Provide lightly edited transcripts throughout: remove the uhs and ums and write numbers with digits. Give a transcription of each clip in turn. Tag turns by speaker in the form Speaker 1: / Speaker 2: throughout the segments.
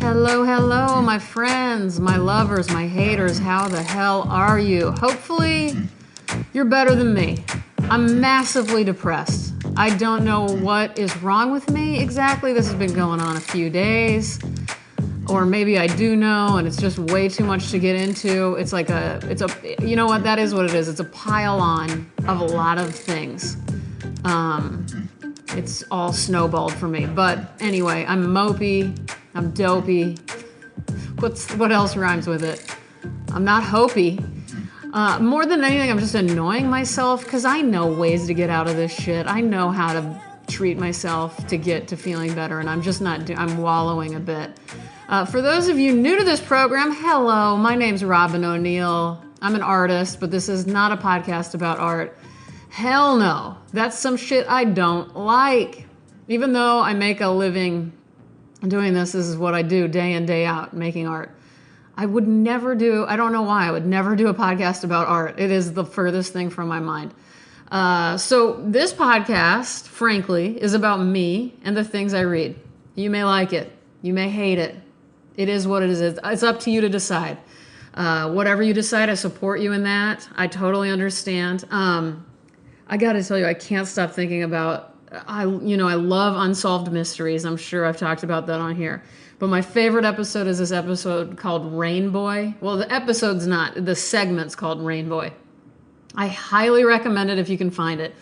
Speaker 1: Hello, hello, my friends, my lovers, my haters. How the hell are you? Hopefully, you're better than me. I'm massively depressed. I don't know what is wrong with me exactly. This has been going on a few days. Or maybe I do know, and it's just way too much to get into. You know what? That is what it is. It's a pile-on of a lot of things. It's all snowballed for me. But anyway, I'm mopey. I'm dopey. What else rhymes with it? I'm not hopey. More than anything, I'm just annoying myself because I know ways to get out of this shit. I know how to treat myself to get to feeling better, and I'm just not I'm wallowing a bit. For those of you new to this program, hello, my name's Robin O'Neill. I'm an artist, but this is not a podcast about art. Hell no. That's some shit I don't like. Even though I make a living doing this is what I do day in, day out, making art. I don't know why, I would never do a podcast about art. It is the furthest thing from my mind. So this podcast, frankly, is about me and the things I read. You may like it. You may hate it. It is what it is. It's up to you to decide. Whatever you decide, I support you in that. I totally understand. I got to tell you, I can't stop thinking about I love unsolved mysteries. I'm sure I've talked about that on here. But my favorite episode is this episode called Rainboy. Well, the segment's called Rainboy. I highly recommend it if you can find it.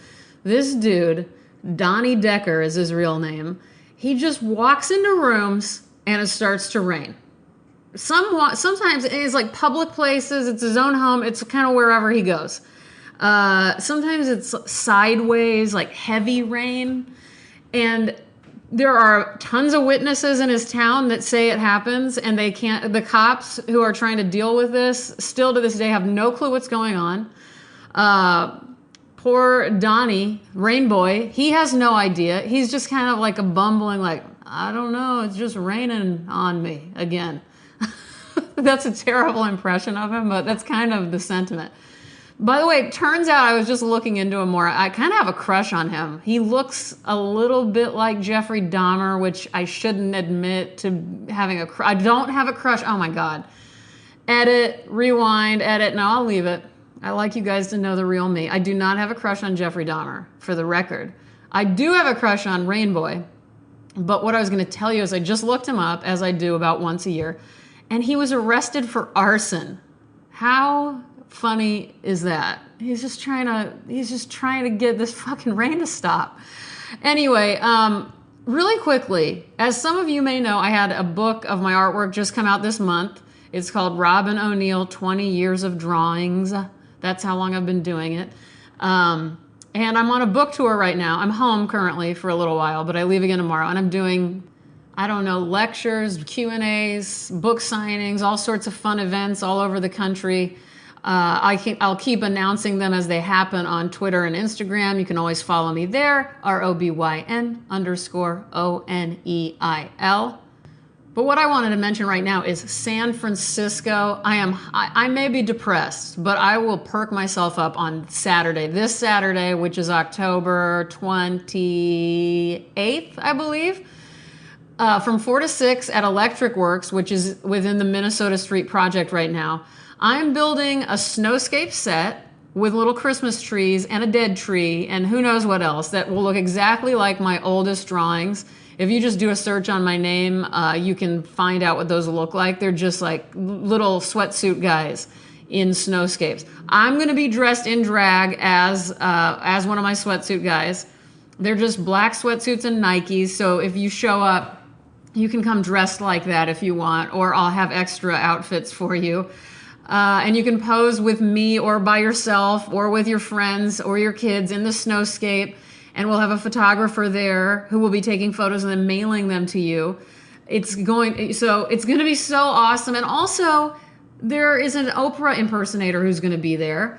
Speaker 1: This dude, Donnie Decker is his real name. He just walks into rooms and it starts to rain. Sometimes it's like public places, it's his own home, it's kind of wherever he goes. Sometimes it's sideways, like heavy rain. And there are tons of witnesses in his town that say it happens, and the cops who are trying to deal with this still to this day have no clue what's going on. Poor Donnie, Rainboy, he has no idea. He's just kind of like a bumbling, like, I don't know, it's just raining on me again. That's a terrible impression of him, but that's kind of the sentiment. By the way, it turns out I was just looking into him more. I kind of have a crush on him. He looks a little bit like Jeffrey Dahmer, which I shouldn't admit to having a crush. I don't have a crush. Oh, my God. Edit, rewind, edit. No, I'll leave it. I like you guys to know the real me. I do not have a crush on Jeffrey Dahmer, for the record. I do have a crush on Rainboy. But what I was going to tell you is I just looked him up, as I do about once a year, and he was arrested for arson. How funny is that? He's just trying to get this fucking rain to stop. Anyway, really quickly, as some of you may know, I had a book of my artwork just come out this month. It's called Robin O'Neill, 20 Years of Drawings. That's how long I've been doing it. And I'm on a book tour right now. I'm home currently for a little while, but I leave again tomorrow. And I'm doing, lectures, Q&As, book signings, all sorts of fun events all over the country. I'll keep announcing them as they happen on Twitter and Instagram. You can always follow me there, ROBYN_ONEIL. But what I wanted to mention right now is San Francisco. I may be depressed, but I will perk myself up on Saturday. This Saturday, which is October 28th, I believe, from 4 to 6 at Electric Works, which is within the Minnesota Street Project right now. I'm building a snowscape set with little Christmas trees and a dead tree and who knows what else that will look exactly like my oldest drawings. If you just do a search on my name, you can find out what those look like. They're just like little sweatsuit guys in snowscapes. I'm going to be dressed in drag as one of my sweatsuit guys. They're just black sweatsuits and Nikes. So if you show up, you can come dressed like that if you want, or I'll have extra outfits for you. And you can pose with me or by yourself or with your friends or your kids in the snowscape. And we'll have a photographer there who will be taking photos and then mailing them to you. It's going to be so awesome. And also, there is an Oprah impersonator who's going to be there.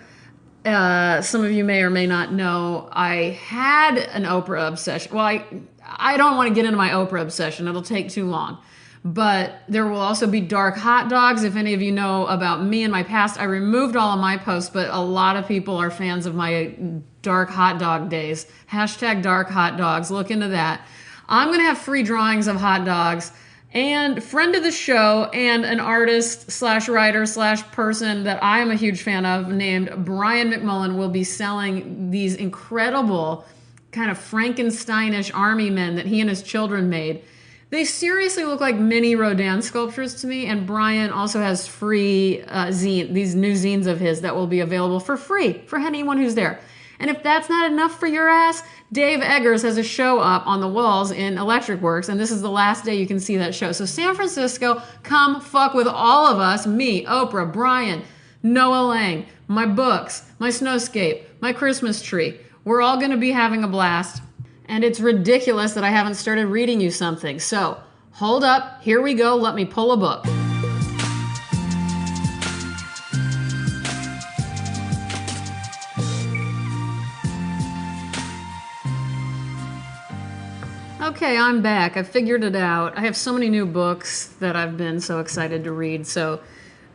Speaker 1: Some of you may or may not know I had an Oprah obsession. Well, I don't want to get into my Oprah obsession. It'll take too long. But there will also be dark hot dogs. If any of you know about me in my past, I removed all of my posts, but a lot of people are fans of my dark hot dog days. # dark hot dogs. Look into that. I'm going to have free drawings of hot dogs and friend of the show and an artist slash writer slash person that I am a huge fan of named Brian McMullen will be selling these incredible kind of Frankensteinish army men that he and his children made. They seriously look like mini Rodin sculptures to me, and Brian also has free these new zines of his that will be available for free for anyone who's there. And if that's not enough for your ass, Dave Eggers has a show up on the walls in Electric Works, and this is the last day you can see that show. So San Francisco, come fuck with all of us, me, Oprah, Brian, Noah Lang, my books, my snowscape, my Christmas tree. We're all going to be having a blast. And it's ridiculous that I haven't started reading you something. So, hold up, here we go, let me pull a book. Okay, I'm back. I figured it out. I have so many new books that I've been so excited to read. So,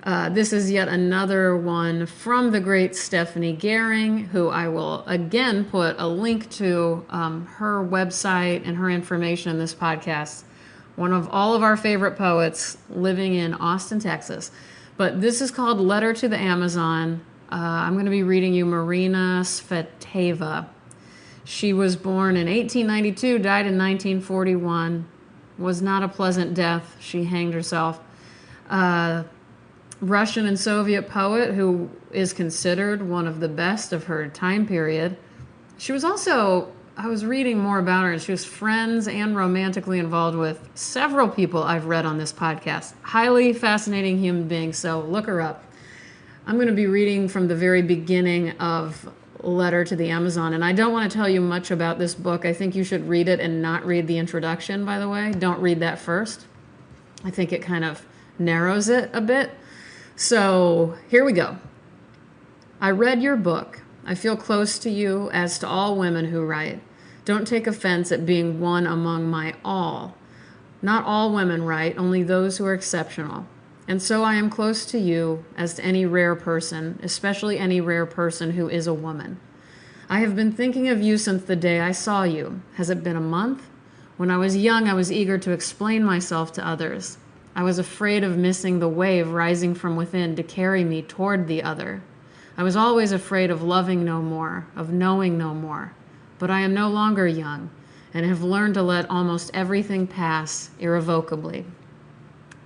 Speaker 1: this is yet another one from the great Stephanie Gehring, who I will again put a link to her website and her information in this podcast. One of all of our favorite poets living in Austin, Texas. But this is called Letter to the Amazon. I'm going to be reading you Marina Tsvetaeva. She was born in 1892, died in 1941. Was not a pleasant death. She hanged herself. Russian and Soviet poet who is considered one of the best of her time period. She was also, I was reading more about her, and she was friends and romantically involved with several people I've read on this podcast. Highly fascinating human being, so look her up. I'm going to be reading from the very beginning of Letter to the Amazon, and I don't want to tell you much about this book. I think you should read it and not read the introduction, by the way. Don't read that first. I think it kind of narrows it a bit. So here we go. I read your book. I feel close to you as to all women who write. Don't take offense at being one among my all. Not all women write, only those who are exceptional. And so I am close to you as to any rare person, especially any rare person who is a woman. I have been thinking of you since the day I saw you. Has it been a month? When I was young, I was eager to explain myself to others. I was afraid of missing the wave rising from within to carry me toward the other. I was always afraid of loving no more, of knowing no more. But I am no longer young, and have learned to let almost everything pass irrevocably.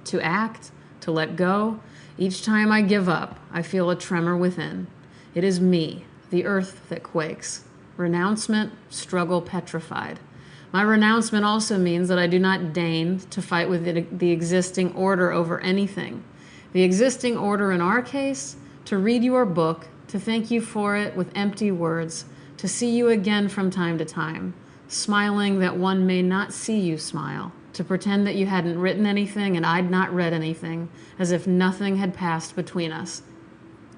Speaker 1: To act, to let go, each time I give up, I feel a tremor within. It is me, the earth that quakes. Renouncement, struggle petrified. My renouncement also means that I do not deign to fight with the existing order over anything. The existing order in our case, to read your book, to thank you for it with empty words, to see you again from time to time, smiling that one may not see you smile, to pretend that you hadn't written anything and I'd not read anything, as if nothing had passed between us.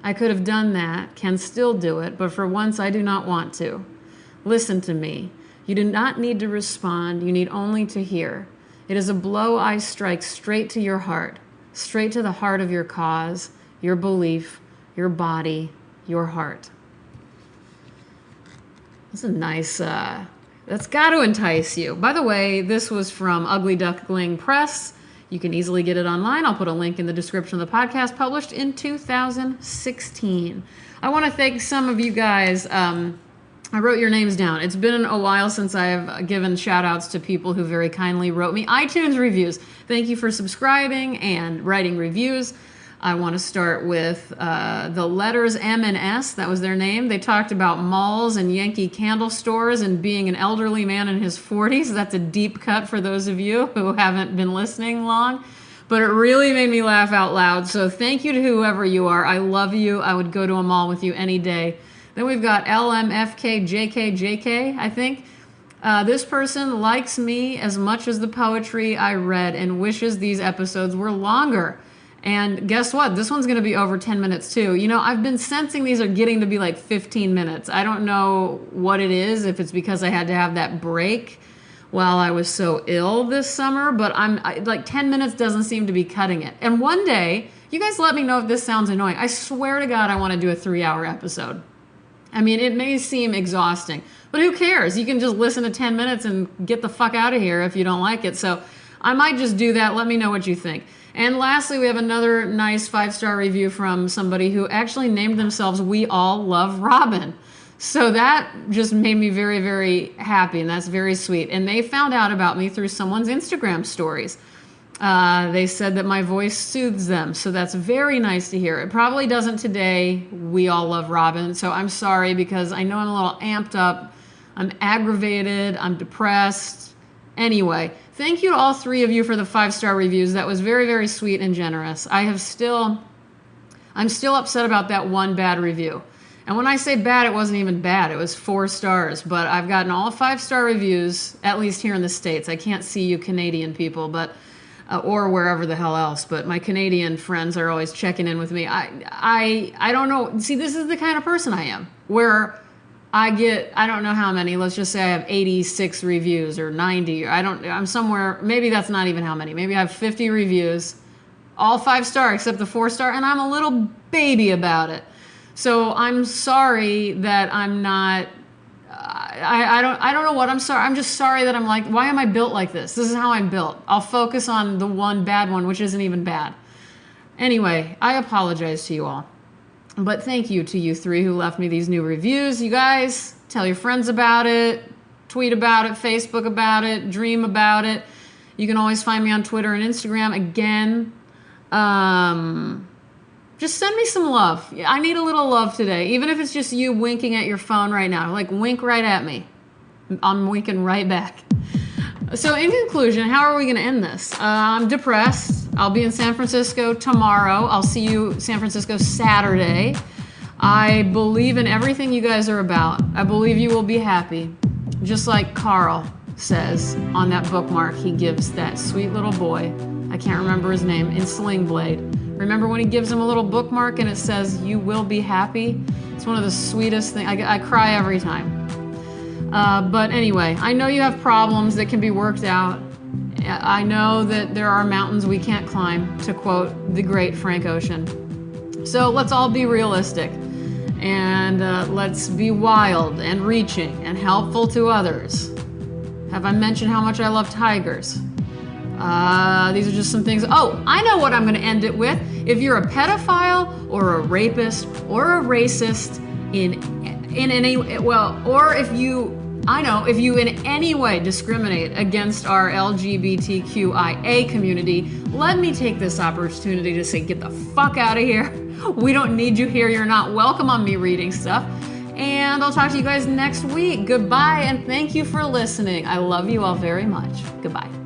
Speaker 1: I could have done that, can still do it, but for once I do not want to. Listen to me. You do not need to respond, you need only to hear. It is a blow I strike straight to your heart, straight to the heart of your cause, your belief, your body, your heart. That's a nice, that's got to entice you. By the way, this was from Ugly Duckling Press. You can easily get it online. I'll put a link in the description of the podcast, published in 2016. I want to thank some of you guys. I wrote your names down. It's been a while since I have given shout outs to people who very kindly wrote me iTunes reviews. Thank you for subscribing and writing reviews. I want to start with the letters M and S. That was their name. They talked about malls and Yankee Candle stores and being an elderly man in his 40s. That's a deep cut for those of you who haven't been listening long. But it really made me laugh out loud. So thank you to whoever you are. I love you. I would go to a mall with you any day. Then we've got LMFKJKJK, I think. This person likes me as much as the poetry I read and wishes these episodes were longer. And guess what? This one's going to be over 10 minutes too. You know, I've been sensing these are getting to be like 15 minutes. I don't know what it is, if it's because I had to have that break while I was so ill this summer, but like 10 minutes doesn't seem to be cutting it. And one day, you guys let me know if this sounds annoying. I swear to God, I want to do a 3-hour episode. I mean, it may seem exhausting, but who cares? You can just listen to 10 minutes and get the fuck out of here if you don't like it. So I might just do that. Let me know what you think. And lastly, we have another nice 5-star review from somebody who actually named themselves We All Love Robin. So that just made me very, very happy, and that's very sweet. And they found out about me through someone's Instagram stories. They said that my voice soothes them, so that's very nice to hear. It probably doesn't today. We all love Robin, so I'm sorry because I know I'm a little amped up. I'm aggravated. I'm depressed. Anyway, thank you to all 3 of you for the 5-star reviews. That was very, very sweet and generous. I'm still upset about that one bad review. And when I say bad, it wasn't even bad. It was 4 stars. But I've gotten all 5-star reviews, at least here in the States. I can't see you Canadian people, but or wherever the hell else. But my Canadian friends are always checking in with me. I don't know. See, this is the kind of person I am, where I get, I don't know how many. Let's just say I have 86 reviews or 90. I'm somewhere, maybe that's not even how many. Maybe I have 50 reviews, all 5-star except the 4-star, and I'm a little baby about it. So I'm sorry that I'm not, I don't know what I'm sorry. I'm just sorry that I'm like, why am I built like this? This is how I'm built. I'll focus on the one bad one, which isn't even bad. Anyway, I apologize to you all. But thank you to you 3 who left me these new reviews. You guys, tell your friends about it, tweet about it, Facebook about it, dream about it. You can always find me on Twitter and Instagram. Again, just send me some love. I need a little love today, even if it's just you winking at your phone right now. Like, wink right at me. I'm winking right back. So in conclusion, how are we going to end this? I'm depressed. I'll be in San Francisco tomorrow. I'll see you San Francisco Saturday. I believe in everything you guys are about. I believe you will be happy. Just like Carl says on that bookmark he gives that sweet little boy, I can't remember his name, in Sling Blade. Remember when he gives him a little bookmark and it says, "You will be happy"? It's one of the sweetest things. I cry every time. But anyway, I know you have problems that can be worked out. I know that there are mountains we can't climb, to quote the great Frank Ocean. So let's all be realistic. And let's be wild and reaching and helpful to others. Have I mentioned how much I love tigers? These are just some things. Oh, I know what I'm going to end it with. If you're a pedophile or a rapist or a racist in any, well, or if you in any way discriminate against our LGBTQIA community, let me take this opportunity to say, get the fuck out of here. We don't need you here. You're not welcome on me reading stuff. And I'll talk to you guys next week. Goodbye, and thank you for listening. I love you all very much. Goodbye.